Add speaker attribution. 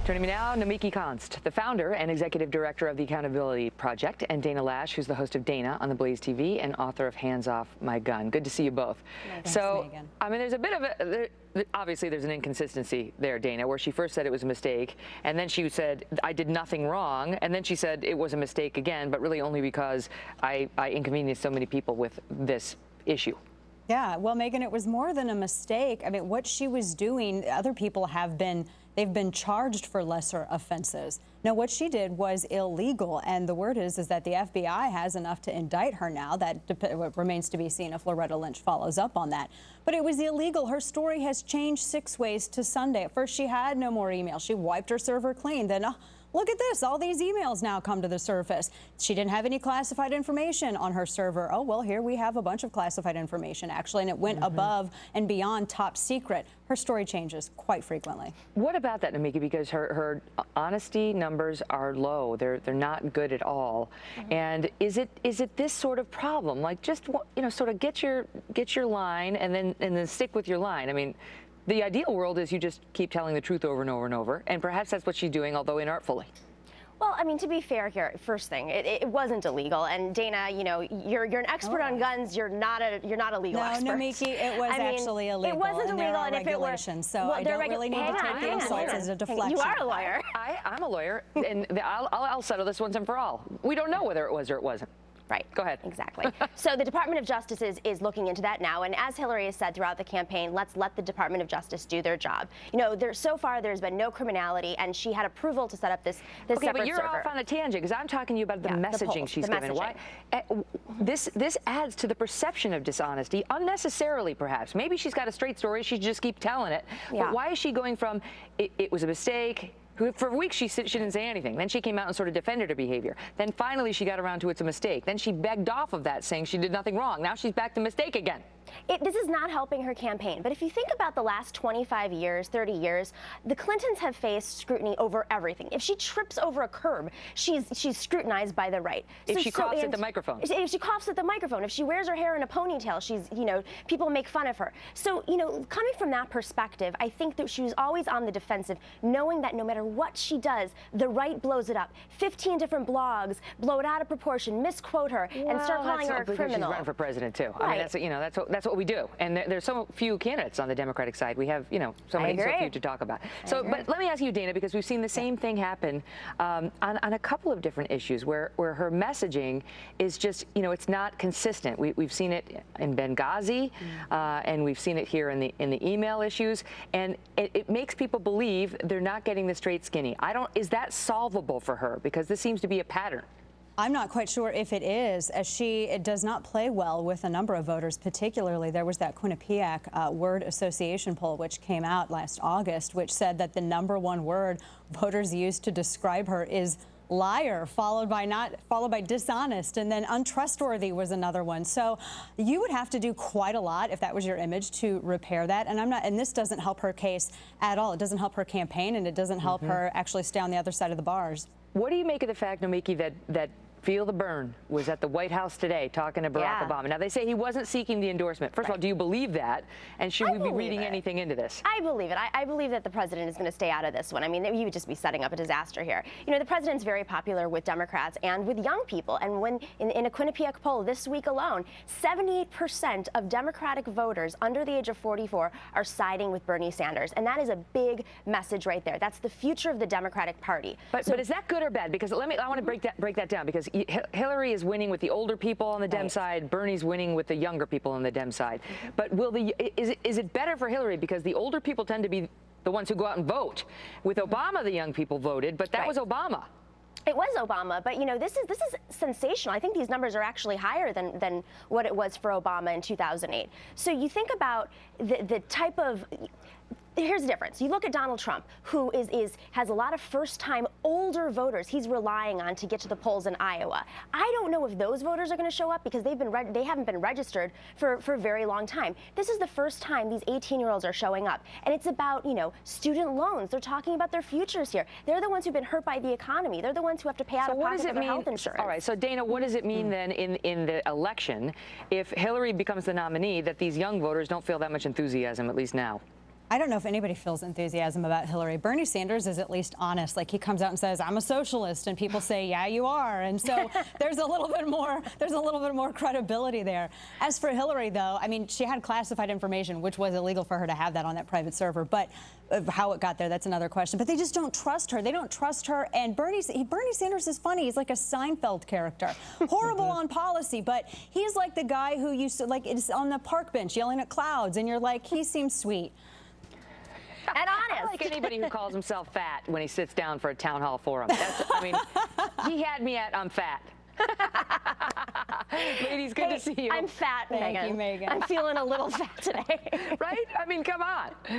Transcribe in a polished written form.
Speaker 1: Joining me now, Nomiki Konst, the founder and executive director of the Accountability Project, and Dana Loesch, who's the host of Dana on the Blaze TV and author of Hands Off My Gun. Good to see you both.
Speaker 2: Thanks,
Speaker 1: so,
Speaker 2: Megan.
Speaker 1: I mean, there's a bit of obviously there's an inconsistency there, Dana, where she first said it was a mistake, and then she said, I did nothing wrong, and then she said it was a mistake again, but really only because I inconvenienced so many people with this issue.
Speaker 2: Yeah, well, Megan, it was more than a mistake. I mean, what she was doing, other people they've been charged for lesser offenses. No, what she did was illegal, and the word is that the FBI has enough to indict her now. That remains to be seen if Loretta Lynch follows up on that. But it was illegal. Her story has changed 6 ways to Sunday. At first, she had no more email. She wiped her server clean. Then, look at this, all these emails now come to the surface. She didn't have any classified information on her server. Oh, well, here we have a bunch of classified information, actually, and it went above and beyond top secret. Her story changes quite frequently.
Speaker 1: What about that, Nomiki? Because her honesty numbers are low. They're not good at all. And is it this sort of problem? Like, just, you know, sort of get your line and then stick with your line. I mean, the ideal world is you just keep telling the truth over and over and over, and perhaps that's what she's doing, although inartfully.
Speaker 3: Well, I mean, to be fair here, first thing, it wasn't illegal. And Dana, you know, you're an expert on guns. You're not a legal expert.
Speaker 2: No, Nomiki, it was actually illegal.
Speaker 3: It wasn't illegal,
Speaker 2: and if it were, so I don't really need to take the insults as a deflection.
Speaker 3: You are a lawyer.
Speaker 1: I'm a lawyer, and I'll settle this once and for all. We don't know whether it was or it wasn't.
Speaker 3: Right.
Speaker 1: Go ahead.
Speaker 3: Exactly. So the Department of Justice is looking into that now. And as Hillary has said throughout the campaign, let's let the Department of Justice do their job. You know, so far there's been no criminality, and she had approval to set up this separate server.
Speaker 1: Okay, but you're off on a tangent, because I'm talking to you about the messaging she's given. Why? This adds to the perception of dishonesty, unnecessarily perhaps. Maybe she's got a straight story, she should just keep telling it.
Speaker 3: Yeah.
Speaker 1: But why is she going from, it was a mistake, for weeks she didn't say anything. Then she came out and sort of defended her behavior. Then finally she got around to it's a mistake. Then she begged off of that, saying she did nothing wrong. Now she's back to mistake again.
Speaker 3: This is not helping her campaign. But if you think about the last 25 years, 30 years, the Clintons have faced scrutiny over everything. If she trips over a curb, she's scrutinized by the right.
Speaker 1: If she coughs at the microphone.
Speaker 3: If she coughs at the microphone. If she wears her hair in a ponytail, people make fun of her. So, you know, coming from that perspective, I think that she was always on the defensive, knowing that no matter what she does, the right blows it up. 15 different blogs blow it out of proportion, misquote her, and start calling her a criminal.
Speaker 1: She's running for president too.
Speaker 3: Right.
Speaker 1: I mean, that's what we do. And there's so few candidates on the Democratic side. We have, so few to talk about. So, but let me ask you, Dana, because we've seen the same thing happen on a couple of different issues where her messaging is just, it's not consistent. We've seen it in Benghazi, and we've seen it here in the email issues, and it makes people believe they're not getting the straight skinny. Is that solvable for her? Because this seems to be a pattern.
Speaker 2: I'm not quite sure if it is, as it does not play well with a number of voters. Particularly, there was that Quinnipiac word association poll which came out last August, which said that the #1 word voters used to describe her is liar, followed by dishonest, and then untrustworthy was another one. So you would have to do quite a lot if that was your image to repair that. And this doesn't help her case at all. It doesn't help her campaign, and it doesn't help her actually stay on the other side of the bars.
Speaker 1: What do you make of the fact, Nomiki, that Feel the Burn was at the White House today talking to Barack Obama? Now, they say he wasn't seeking the endorsement. First of all, do you believe that? And should we be reading anything into this?
Speaker 3: I believe it. I believe that the president is going to stay out of this one. I mean, he would just be setting up a disaster here. You know, the president's very popular with Democrats and with young people. And when in a Quinnipiac poll this week alone, 78% of Democratic voters under the age of 44 are siding with Bernie Sanders. And that is a big message right there. That's the future of the Democratic Party.
Speaker 1: But is that good or bad? Because I want to break that down, because Hillary is winning with the older people on the Dem side. Bernie's winning with the younger people on the Dem side. But is it better for Hillary, because the older people tend to be the ones who go out and vote? With Obama, the young people voted, but that was Obama.
Speaker 3: It was Obama, but this is sensational. I think these numbers are actually higher than what it was for Obama in 2008. So you think about the type of. Here's the difference. You look at Donald Trump, who has a lot of first-time older voters he's relying on to get to the polls in Iowa. I don't know if those voters are going to show up, because they haven't been registered for a very long time. This is the first time these 18-year-olds are showing up, and it's about student loans. They're talking about their futures here. They're the ones who've been hurt by the economy. They're the ones who have to pay out of pocket for their health insurance.
Speaker 1: All right. So Dana, what does it mean then in the election if Hillary becomes the nominee, that these young voters don't feel that much enthusiasm, at least now?
Speaker 2: I don't know if anybody feels enthusiasm about Hillary. Bernie Sanders is at least honest. Like, he comes out and says, I'm a socialist, and people say, yeah, you are. And so there's a little bit more credibility there. As for Hillary, though, I mean, she had classified information, which was illegal for her to have that on that private server. But how it got there, that's another question. But they just don't trust her. They don't trust her. And Bernie Sanders is funny. He's like a Seinfeld character. Horrible on policy, but he's like the guy who used to, like, is on the park bench yelling at clouds, and you're like, he seems sweet.
Speaker 3: And honest.
Speaker 1: I like anybody who calls himself fat when he sits down for a town hall forum. I mean, he had me at I'm fat. Ladies, good to see you.
Speaker 3: I'm fat,
Speaker 2: Thank you, Megan.
Speaker 3: I'm feeling a little fat today.
Speaker 1: Right? I mean, come on.